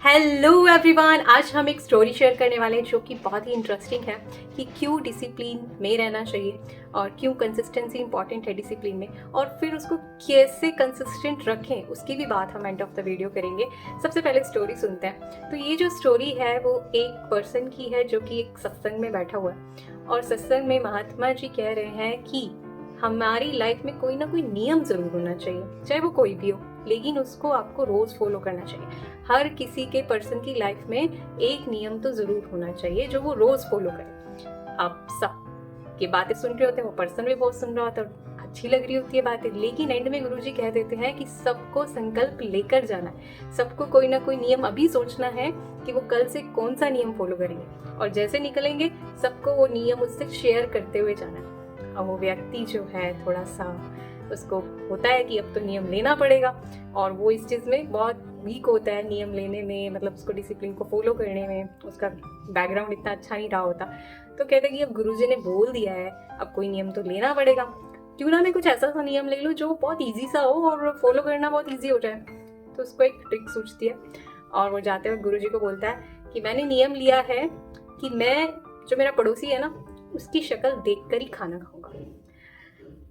Hello everyone, आज हम एक स्टोरी शेयर करने वाले हैं जो कि बहुत ही इंटरेस्टिंग है कि क्यों डिसिप्लिन में रहना चाहिए और क्यों कंसिस्टेंसी इंपॉर्टेंट है डिसिप्लिन में, और फिर उसको कैसे कंसिस्टेंट रखें उसकी भी बात हम एंड ऑफ द वीडियो करेंगे। सबसे पहले स्टोरी सुनते हैं। तो ये जो स्टोरी है वो एक पर्सन की है जो कि एक सत्संग में बैठा हुआ है, और सत्संग में महात्मा जी कह रहे हैं कि हमारी लाइफ में कोई ना कोई नियम जरूर होना चाहिए, चाहे वो कोई भी हो, लेकिन उसको आपको रोज फॉलो करना चाहिए। हर किसी के पर्सन की लाइफ में एक नियम तो जरूर होना चाहिए जो वो रोज फॉलो करे। आप सब की बातें सुन रहे होते हैं, वो पर्सन भी बहुत सुन रहा होता है, अच्छी लग रही होती है बातें, लेकिन एंड में गुरुजी कह देते हैं कि सबको संकल्प लेकर जाना है। सबको कोई ना कोई नियम अभी सोचना है कि वो कल से कौन सा नियम फॉलो करेंगे, और जैसे निकलेंगे सबको वो नियम उससे शेयर करते हुए जाना है। और वो व्यक्ति जो है थोड़ा सा उसको होता है कि अब तो नियम लेना पड़ेगा, और वो इस चीज़ में बहुत वीक होता है नियम लेने में, मतलब उसको डिसिप्लिन को फॉलो करने में उसका बैकग्राउंड इतना अच्छा नहीं रहा होता। तो कहते हैं कि अब गुरुजी ने बोल दिया है, अब कोई नियम तो लेना पड़ेगा, क्यों ना मैं कुछ ऐसा सा नियम ले लूँ जो बहुत ईजी सा हो और फॉलो करना बहुत ईजी हो जाए। तो उसको एक ट्रिक सूझती है, और वो जाते हुए गुरुजी को बोलता है कि मैंने नियम लिया है कि मैं, जो मेरा पड़ोसी है ना, उसकी शक्ल देखकर ही खाना खाऊंगा।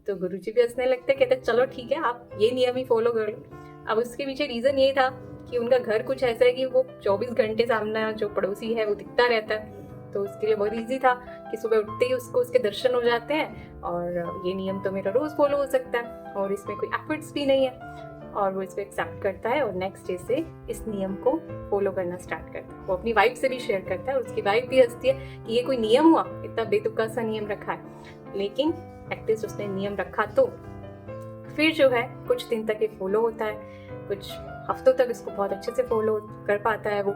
तो गुरुजी भी हंसने लगते, कहते चलो ठीक है, आप ये नियम ही फॉलो कर लो। अब उसके पीछे रीजन ये था कि उनका घर कुछ ऐसा है कि वो 24 घंटे सामने जो पड़ोसी है वो दिखता रहता है। तो उसके लिए बहुत ईजी था कि सुबह उठते ही उसको उसके दर्शन हो जाते हैं, और ये नियम तो मेरा रोज फॉलो हो सकता है और इसमें कोई एफर्ट्स भी नहीं है। और वो इसको एक्सेप्ट करता है और नेक्स्ट डे से इस नियम को फॉलो करना स्टार्ट करता है। वो अपनी वाइफ से भी शेयर करता है और उसकी वाइफ भी हंसती है कि ये कोई नियम हुआ, इतना बेतुका सा नियम रखा है। लेकिन एटलीस्ट उसने नियम रखा, तो फिर जो है कुछ दिन तक ये फॉलो होता है, कुछ हफ्तों तक इसको बहुत अच्छे से फॉलो कर पाता है वो।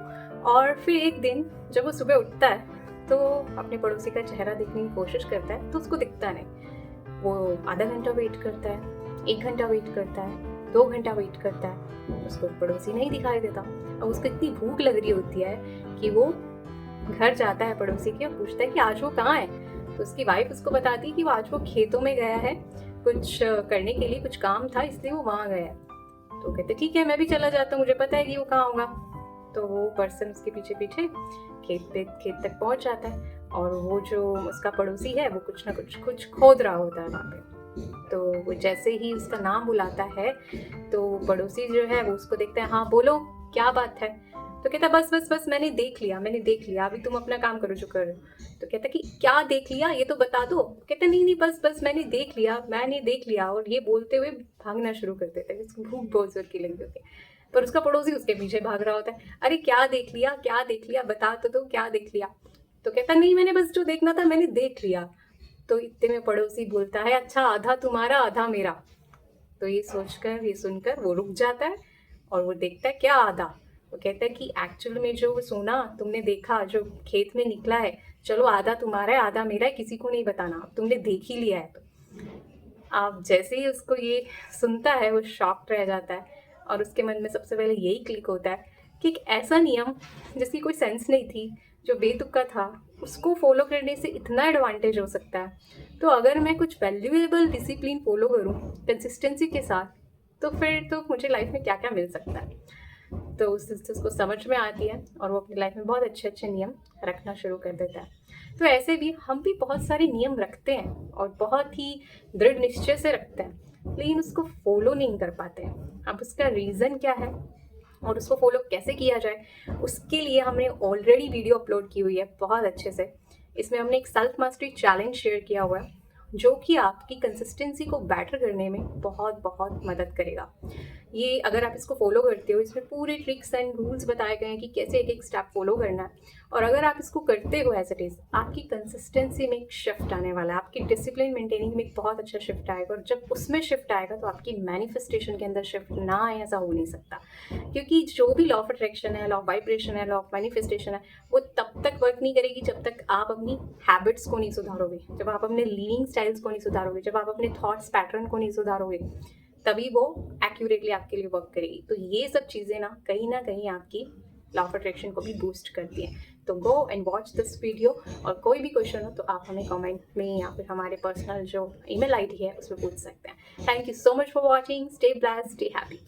और फिर एक दिन जब वो सुबह उठता है तो अपने पड़ोसी का चेहरा देखने की कोशिश करता है, तो उसको दिखता नहीं। वो आधा घंटा वेट करता है, 1 घंटा वेट करता है, 2 घंटा वेट करता है, उसको पड़ोसी नहीं दिखाई देता। अब उसको इतनी भूख लग रही होती है कि वो घर जाता है पड़ोसी के और पूछता है कि आज वो कहाँ है। तो उसकी वाइफ उसको बताती है कि वो आज वो खेतों में गया है, कुछ करने के लिए, कुछ काम था इसलिए वो वहाँ गया है। तो कहते ठीक है, मैं भी चला जाता हूँ, मुझे पता है कि वो कहाँ होगा। तो वो पर्सन उसके पीछे पीछे खेत तक पहुंच जाता है, और वो जो उसका पड़ोसी है वो कुछ ना कुछ खोद रहा होता है वहाँ पे। तो वो जैसे ही उसका नाम बुलाता है तो पड़ोसी जो है वो उसको देखता है, हाँ बोलो क्या बात है। तो कहता बस बस बस मैंने देख लिया, अभी तुम अपना काम करो जो कर रहे हो। तो कहता कि क्या देख लिया, ये तो बता दो। कहता नहीं नहीं, बस बस मैंने देख लिया, और ये बोलते हुए भागना शुरू कर देता है, उसको भूख बहुत जोर की लगी होती है। पर उसका पड़ोसी उसके पीछे भाग रहा होता है, अरे क्या देख लिया, बता तो दो क्या देख लिया। तो कहता नहीं, मैंने बस जो देखना था मैंने देख लिया। तो इतने में पड़ोसी बोलता है, अच्छा आधा तुम्हारा आधा मेरा। तो ये सुनकर वो रुक जाता है और वो देखता है क्या आधा। वो कहता है कि एक्चुअल में जो सोना तुमने देखा, जो खेत में निकला है, चलो आधा तुम्हारा है आधा मेरा है, किसी को नहीं बताना, तुमने देख ही लिया है। तो आप जैसे ही उसको ये सुनता है वो शॉक्ड रह जाता है, और उसके मन में सबसे पहले यही क्लिक होता है कि एक ऐसा नियम जिसकी कोई सेंस नहीं थी, जो बेतुका था, उसको फॉलो करने से इतना एडवांटेज हो सकता है। तो अगर मैं कुछ वैल्यूएबल डिसिप्लिन फॉलो करूँ कंसिस्टेंसी के साथ, तो फिर तो मुझे लाइफ में क्या क्या मिल सकता है। तो उसको समझ में आती है और वो अपनी लाइफ में बहुत अच्छे अच्छे नियम रखना शुरू कर देता है। तो ऐसे भी हम भी बहुत सारे नियम रखते हैं और बहुत ही दृढ़ निश्चय से रखते हैं, लेकिन उसको फॉलो नहीं कर पाते हैं। अब उसका रीज़न क्या है और उसको फॉलो कैसे किया जाए, उसके लिए हमने ऑलरेडी वीडियो अपलोड की हुई है बहुत अच्छे से। इसमें हमने एक सेल्फ मास्टरी चैलेंज शेयर किया हुआ है जो कि आपकी कंसिस्टेंसी को बेटर करने में बहुत बहुत मदद करेगा। ये अगर आप इसको फॉलो करते हो, इसमें पूरे ट्रिक्स एंड रूल्स बताए गए हैं कि कैसे एक एक स्टेप फॉलो करना है, और अगर आप इसको करते हो एज इट इज़, आपकी कंसिस्टेंसी में एक शिफ्ट आने वाला है, आपकी डिसिप्लिन मेंटेनिंग में एक बहुत अच्छा शिफ्ट आएगा। और जब उसमें शिफ्ट आएगा तो आपकी मैनिफेस्टेशन के अंदर शिफ्ट ना आए ऐसा हो नहीं सकता, क्योंकि जो भी लॉ ऑफ अट्रैक्शन है, लॉ ऑफ वाइब्रेशन है, लॉ ऑफ मैनिफेस्टेशन है, वो तब तक वर्क नहीं करेगी जब तक आप अपनी हैबिट्स को नहीं सुधारोगे, जब आप अपने लिविंग स्टाइल्स को नहीं सुधारोगे, जब आप अपने थॉट्स पैटर्न को नहीं सुधारोगे, तभी वो एक्यूरेटली आपके लिए वर्क करेगी। तो ये सब चीज़ें ना कहीं आपकी लॉ ऑफ अट्रैक्शन को भी बूस्ट करती हैं। तो go and watch this video, और कोई भी क्वेश्चन हो तो आप हमें कमेंट में या फिर हमारे पर्सनल जो ईमेल आईडी है उसमें पूछ सकते हैं। Thank you so much for watching. Stay blessed, stay happy.